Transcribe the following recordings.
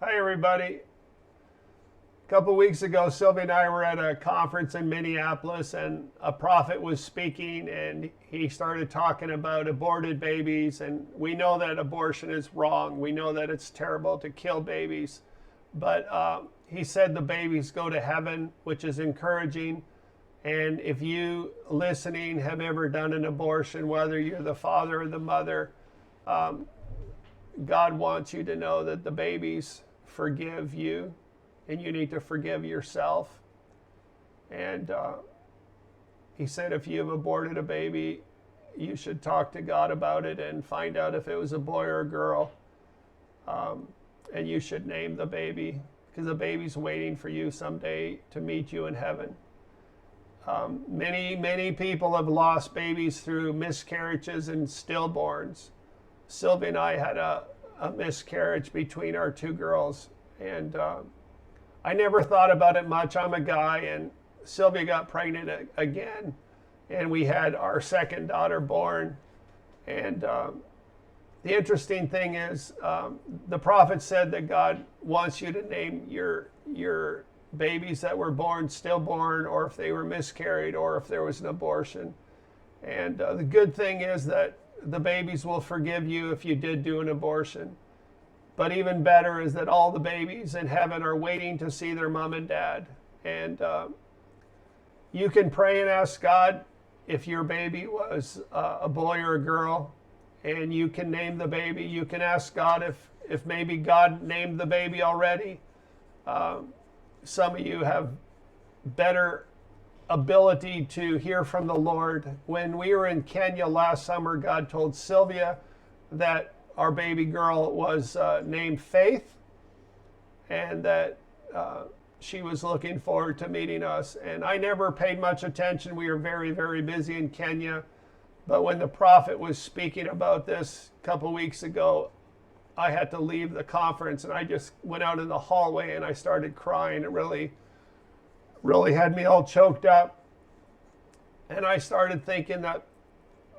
Hi, everybody. A couple weeks ago, Sylvia and I were at a conference in Minneapolis, and a prophet was speaking, and he started talking about aborted babies. And we know that abortion is wrong. We know that it's terrible to kill babies. But he said the babies go to heaven, which is encouraging. And if you listening have ever done an abortion, whether you're the father or the mother, God wants you to know that the babies forgive you, and you need to forgive yourself. And he said if you've aborted a baby, you should talk to God about it and find out if it was a boy or a girl. And you should name the baby, because the baby's waiting for you someday to meet you in heaven. Many people have lost babies through miscarriages and stillborns. Sylvia and I had a miscarriage between our two girls, and I never thought about it much. I'm a guy, and Sylvia got pregnant again, and we had our second daughter born. And the interesting thing is, the prophet said that God wants you to name your babies that were born stillborn, or if they were miscarried, or if there was an abortion. And the good thing is that the babies will forgive you if you did do an abortion. But even better is that all the babies in heaven are waiting to see their mom and dad. And you can pray and ask God if your baby was a boy or a girl, and you can name the baby. You can ask God if maybe God named the baby already. Some of you have better ability to hear from the Lord. When we were in Kenya last summer, God told Sylvia that our baby girl was named Faith, and that she was looking forward to meeting us. And I never paid much attention. We were very, very busy in Kenya. But when the prophet was speaking about this a couple weeks ago, I had to leave the conference, and I just went out in the hallway and I started crying. It really had me all choked up. And I started thinking that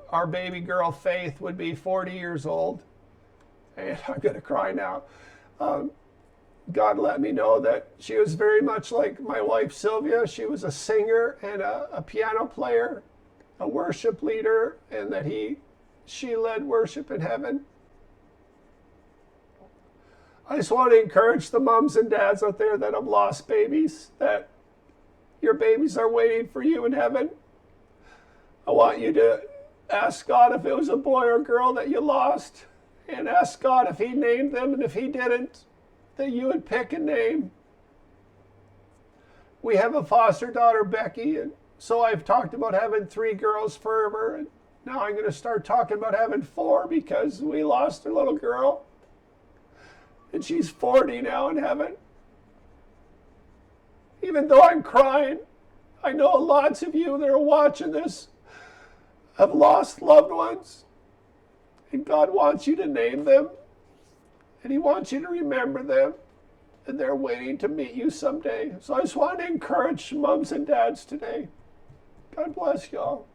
our baby girl Faith would be 40 years old. And I'm going to cry now. God let me know that she was very much like my wife Sylvia. She was a singer and a piano player, a worship leader, and that she led worship in heaven. I just want to encourage the moms and dads out there that have lost babies, that your babies are waiting for you in heaven. I want you to ask God if it was a boy or girl that you lost, and ask God if he named them, and if he didn't, that you would pick a name. We have a foster daughter, Becky, and so I've talked about having 3 girls forever, and now I'm going to start talking about having 4 because we lost a little girl. And she's 40 now in heaven. Even though I'm crying, I know lots of you that are watching this have lost loved ones. And God wants you to name them. And he wants you to remember them. And they're waiting to meet you someday. So I just want to encourage moms and dads today. God bless y'all.